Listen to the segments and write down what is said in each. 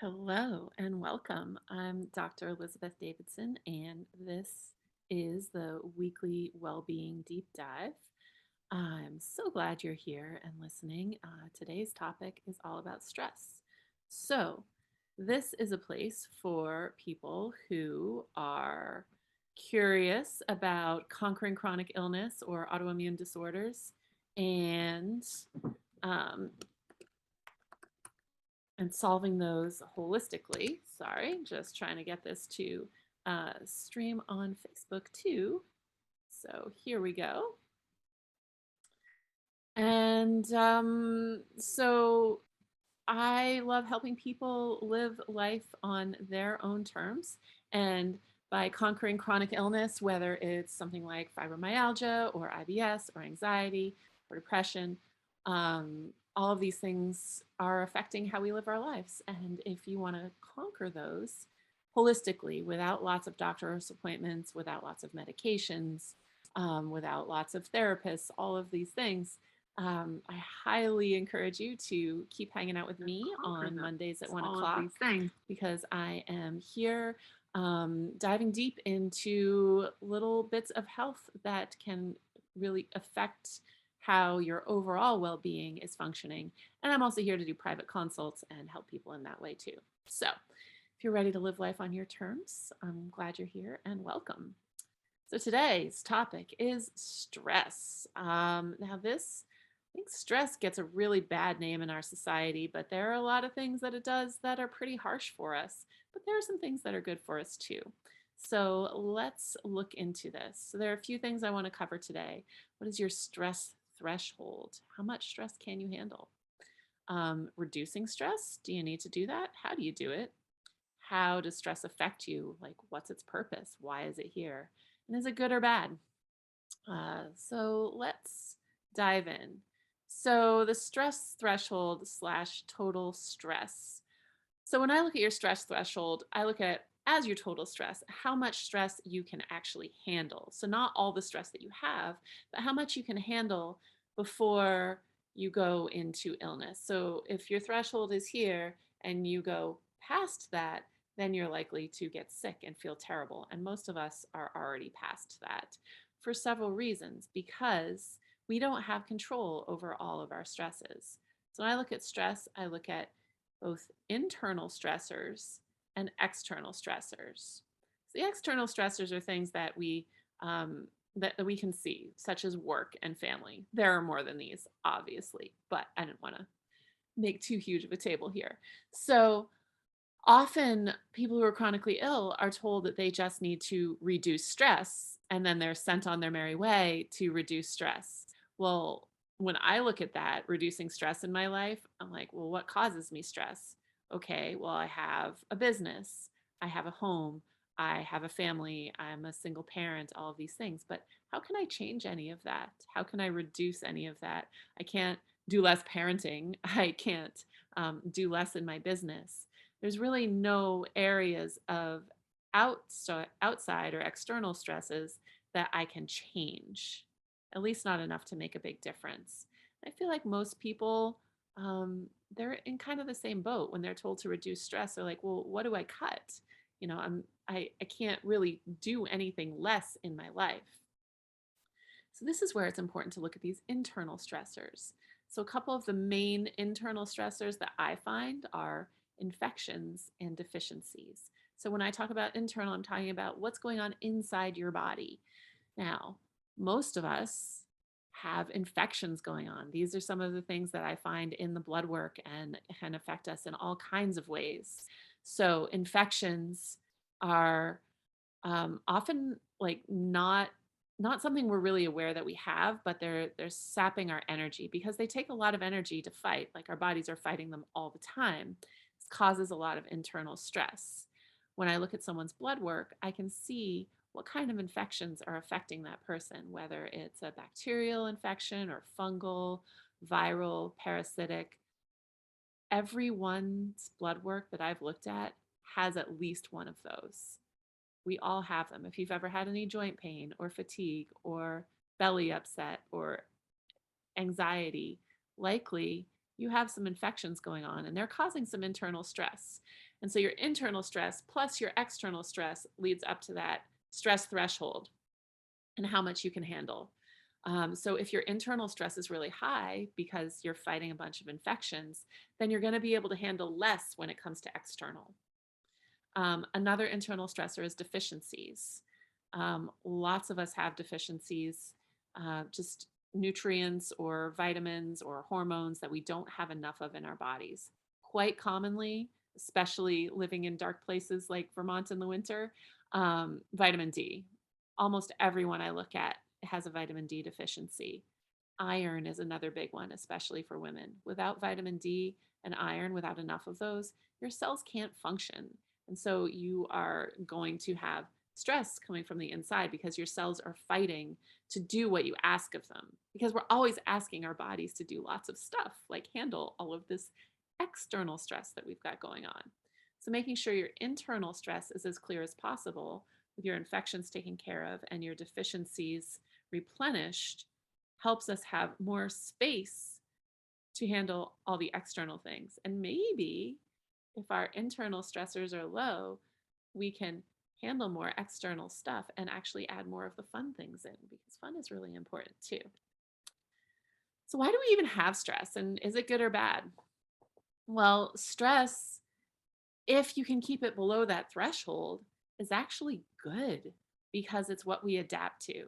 Hello and welcome. I'm Dr. Elizabeth Davidson, and this is the weekly well-being deep dive. I'm so glad you're here and listening. Today's topic is all about stress. So, this is a place for people who are curious about conquering chronic illness or autoimmune disorders and um, solving those holistically. Sorry, just trying to get this to stream on Facebook too. So here we go. And so I love helping people live life on their own terms. And by conquering chronic illness, whether it's something like fibromyalgia or IBS or anxiety or depression, all of these things are affecting how we live our lives. And if you want to conquer those holistically, without lots of doctor's appointments, without lots of medications, without lots of therapists, all of these things, I highly encourage you to keep hanging out with me on Mondays at 1 o'clock because I am here diving deep into little bits of health that can really affect how your overall well being is functioning. And I'm also here to do private consults and help people in that way too. So if you're ready to live life on your terms, I'm glad you're here and welcome. So today's topic is stress. I think stress gets a really bad name in our society, but there are a lot of things that it does that are pretty harsh for us. But there are some things that are good for us too. So let's look into this. So there are a few things I want to cover today. What is your stress threshold? How much stress can you handle? Reducing stress? Do you need to do that? How do you do it? How does stress affect you? Like, what's its purpose? Why is it here? And is it good or bad? So let's dive in. So the stress threshold slash total stress. So when I look at your stress threshold, I look at as your total stress, how much stress you can actually handle. So not all the stress that you have, but how much you can handle before you go into illness. So if your threshold is here and you go past that, then you're likely to get sick and feel terrible. And most of us are already past that for several reasons because we don't have control over all of our stresses. So when I look at stress, I look at both internal stressors and external stressors. So the external stressors are things that that we can see, such as work and family. There are more than these, obviously, but I didn't want to make too huge of a table here. So often people who are chronically ill are told that they just need to reduce stress and then they're sent on their merry way to reduce stress. Well, when I look at that, reducing stress in my life, I'm like, well, what causes me stress? Okay, well, I have a business, I have a home, I have a family, I'm a single parent, all of these things. But how can I change any of that? How can I reduce any of that? I can't do less parenting, I can't do less in my business. There's really no areas of outside or external stresses that I can change, at least not enough to make a big difference. I feel like most people, they're in kind of the same boat when they're told to reduce stress. They're like, well, what do I cut? I can't really do anything less in my life. So this is where it's important to look at these internal stressors. So a couple of the main internal stressors that I find are infections and deficiencies. So when I talk about internal, I'm talking about what's going on inside your body. Now, most of us have infections going on. These are some of the things that I find in the blood work and can affect us in all kinds of ways. So infections are often like not something we're really aware that we have, but they're sapping our energy because they take a lot of energy to fight. Like our bodies are fighting them all the time. This causes a lot of internal stress. When I look at someone's blood work, I can see what kind of infections are affecting that person, whether it's a bacterial infection or fungal, viral, parasitic. Everyone's blood work that I've looked at has at least one of those. We all have them. If you've ever had any joint pain or fatigue or belly upset or anxiety, likely you have some infections going on and they're causing some internal stress. And so your internal stress plus your external stress leads up to that stress threshold and how much you can handle. So if your internal stress is really high because you're fighting a bunch of infections, then you're going to be able to handle less when it comes to external. Another internal stressor is deficiencies. Lots of us have deficiencies, just nutrients or vitamins or hormones that we don't have enough of in our bodies. Quite commonly, especially living in dark places like Vermont in the winter, vitamin D. Almost everyone I look at has a vitamin D deficiency. Iron is another big one, especially for women. Without vitamin D and iron, without enough of those, your cells can't function. And so you are going to have stress coming from the inside because your cells are fighting to do what you ask of them. Because we're always asking our bodies to do lots of stuff, like handle all of this external stress that we've got going on. So making sure your internal stress is as clear as possible with your infections taken care of and your deficiencies replenished helps us have more space to handle all the external things. And maybe if our internal stressors are low, we can handle more external stuff and actually add more of the fun things in because fun is really important too. So, why do we even have stress and is it good or bad? Well, stress, if you can keep it below that threshold, is actually good because it's what we adapt to.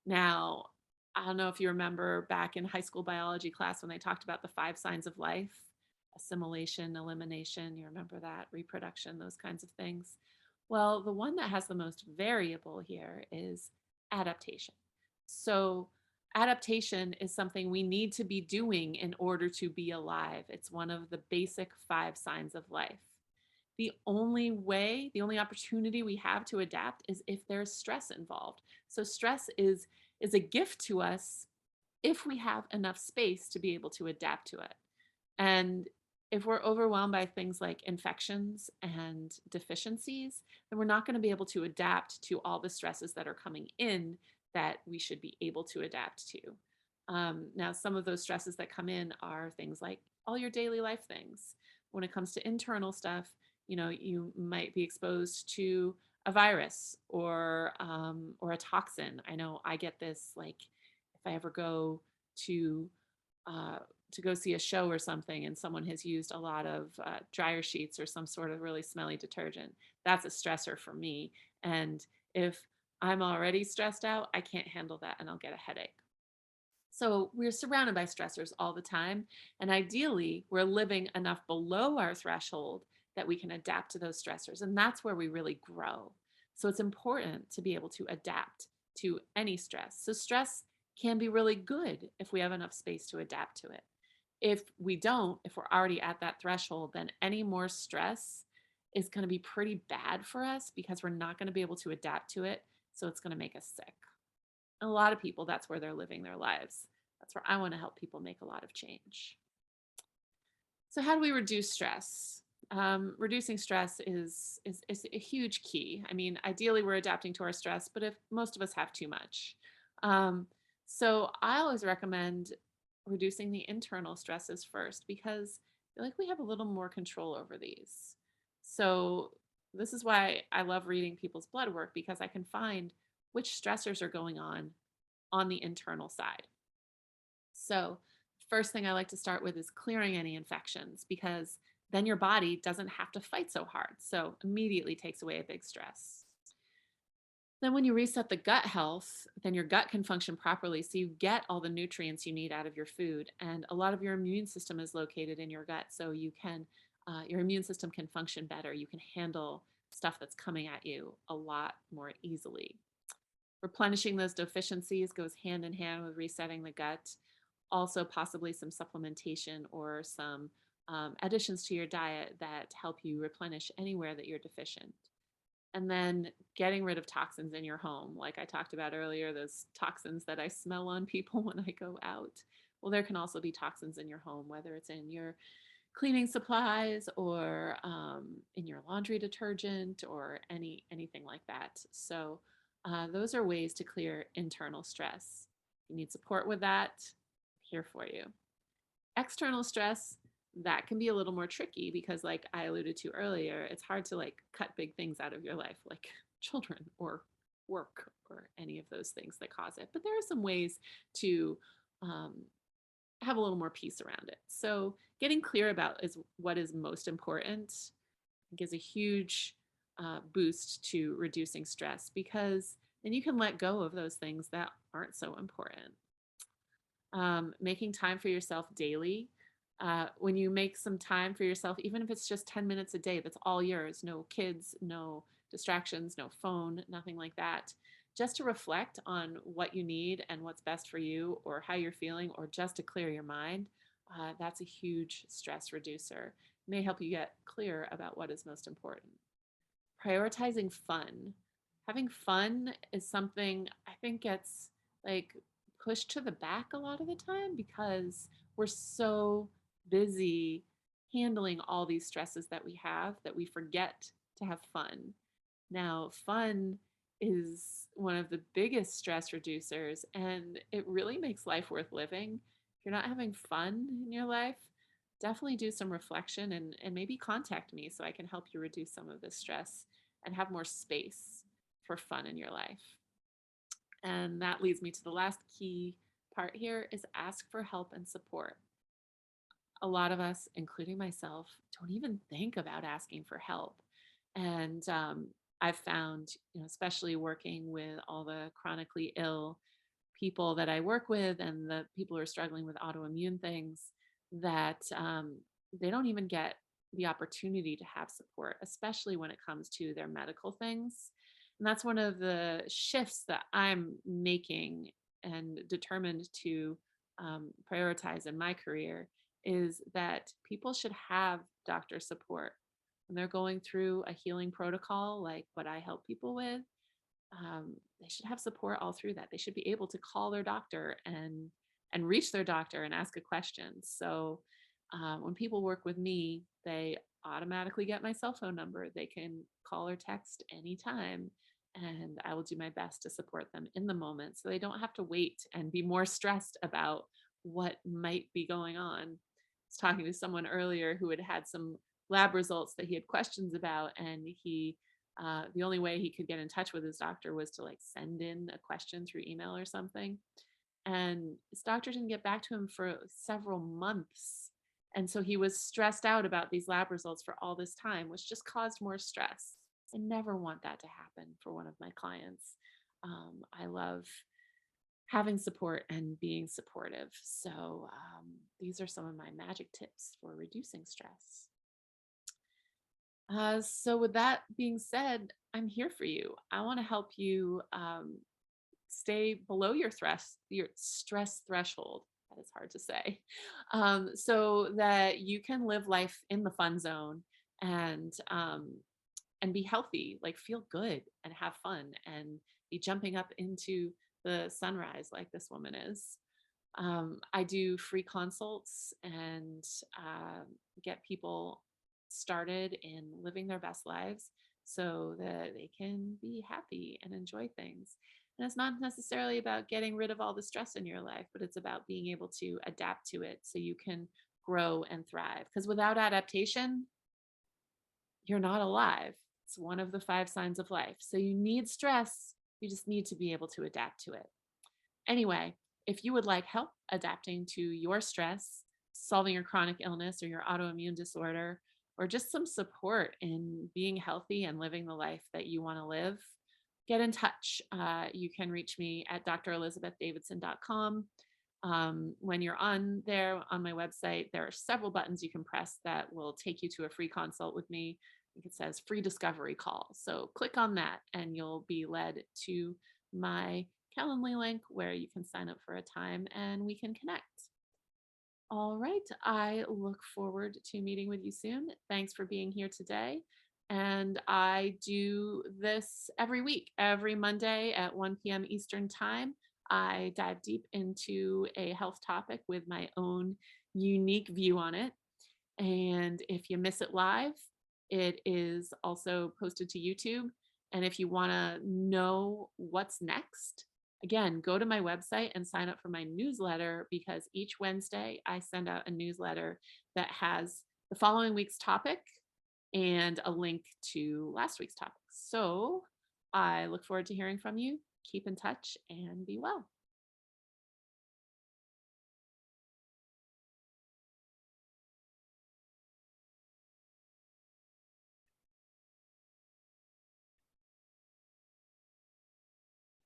Now, I don't know if you remember back in high school biology class when they talked about the five signs of life: assimilation, elimination, you remember that, reproduction, those kinds of things. Well, the one that has the most variable here is adaptation. So, adaptation is something we need to be doing in order to be alive. It's one of the basic five signs of life. The only way, the only opportunity we have to adapt is if there's stress involved. So stress is a gift to us if we have enough space to be able to adapt to it. And if we're overwhelmed by things like infections and deficiencies, then we're not going to be able to adapt to all the stresses that are coming in that we should be able to adapt to. Now, some of those stresses that come in are things like all your daily life things. When it comes to internal stuff, you might be exposed to a virus or a toxin. I know I get this like if I ever go to uh, to go see a show or something and someone has used a lot of dryer sheets or some sort of really smelly detergent. That's a stressor for me. And if I'm already stressed out, I can't handle that and I'll get a headache. So we're surrounded by stressors all the time. And ideally, we're living enough below our threshold that we can adapt to those stressors. And that's where we really grow. So it's important to be able to adapt to any stress. So stress can be really good if we have enough space to adapt to it. If we don't, if we're already at that threshold, then any more stress is going to be pretty bad for us because we're not going to be able to adapt to it. So it's going to make us sick. And a lot of people, that's where they're living their lives. That's where I want to help people make a lot of change. So, how do we reduce stress? Reducing stress is a huge key. I mean, ideally, we're adapting to our stress, but if most of us have too much, um, so I always recommend reducing the internal stresses first because I feel like we have a little more control over these. So this is why I love reading people's blood work because I can find which stressors are going on the internal side. So, first thing I like to start with is clearing any infections because then your body doesn't have to fight so hard. So, immediately takes away a big stress. Then, when you reset the gut health, then your gut can function properly. So, you get all the nutrients you need out of your food. And a lot of your immune system is located in your gut. So, your immune system can function better. You can handle stuff that's coming at you a lot more easily. Replenishing those deficiencies goes hand in hand with resetting the gut. Also, possibly some supplementation or some additions to your diet that help you replenish anywhere that you're deficient. And then getting rid of toxins in your home. Like I talked about earlier, those toxins that I smell on people when I go out. Well, there can also be toxins in your home, whether it's in your cleaning supplies or in your laundry detergent or anything like that. So those are ways to clear internal stress. If you need support with that, I'm here for you. External stress, that can be a little more tricky because, like I alluded to earlier, it's hard to like cut big things out of your life, like children or work or any of those things that cause it. But there are some ways to um, have a little more peace around it. So getting clear about is what is most important gives a huge boost to reducing stress, because then you can let go of those things that aren't so important. Making time for yourself daily. When you make some time for yourself, even if it's just 10 minutes a day, that's all yours. No kids, no distractions, no phone, nothing like that. Just to reflect on what you need and what's best for you, or how you're feeling, or just to clear your mind. That's a huge stress reducer. It may help you get clear about what is most important. Prioritizing fun. Having fun is something I think gets like pushed to the back a lot of the time because we're so busy handling all these stresses that we have that we forget to have fun. Now, fun is one of the biggest stress reducers, and it really makes life worth living. If you're not having fun in your life, definitely do some reflection, and maybe contact me so I can help you reduce some of this stress and have more space for fun in your life. And that leads me to the last key part here is ask for help and support. A lot of us, including myself, don't even think about asking for help. And I've found, especially working with all the chronically ill people that I work with and the people who are struggling with autoimmune things, that they don't even get the opportunity to have support, especially when it comes to their medical things. And that's one of the shifts that I'm making and determined to prioritize in my career, is that people should have doctor support when they're going through a healing protocol like what I help people with. They should have support all through that. They should be able to call their doctor and reach their doctor and ask a question. So when people work with me, they automatically get my cell phone number. They can call or text anytime, and I will do my best to support them in the moment so they don't have to wait and be more stressed about what might be going on. I was talking to someone earlier who had had some lab results that he had questions about, and the only way he could get in touch with his doctor was to like send in a question through email or something. And his doctor didn't get back to him for several months. And so he was stressed out about these lab results for all this time, which just caused more stress. I never want that to happen for one of my clients. I love having support and being supportive. So these are some of my magic tips for reducing stress. So with that being said, I'm here for you. I want to help you stay below your stress threshold. That is hard to say. So that you can live life in the fun zone and be healthy, like feel good and have fun and be jumping up into the sunrise like this woman is. I do free consults and get people started in living their best lives so that they can be happy and enjoy things. And it's not necessarily about getting rid of all the stress in your life, but it's about being able to adapt to it so you can grow and thrive. Because without adaptation, you're not alive. It's one of the 5 signs of life. So you need stress. You just need to be able to adapt to it. Anyway, if you would like help adapting to your stress, solving your chronic illness or your autoimmune disorder, or just some support in being healthy and living the life that you want to live, get in touch. You can reach me at drelizabethdavidson.com. When you're on there on my website, there are several buttons you can press that will take you to a free consult with me. I think it says free discovery call. So click on that and you'll be led to my Calendly link where you can sign up for a time and we can connect. All right. I look forward to meeting with you soon. Thanks for being here today. And I do this every week, every Monday at 1 p.m. Eastern Time. I dive deep into a health topic with my own unique view on it. And if you miss it live, it is also posted to YouTube. And if you want to know what's next, again, go to my website and sign up for my newsletter because each Wednesday I send out a newsletter that has the following week's topic and a link to last week's topic. So I look forward to hearing from you. Keep in touch and be well.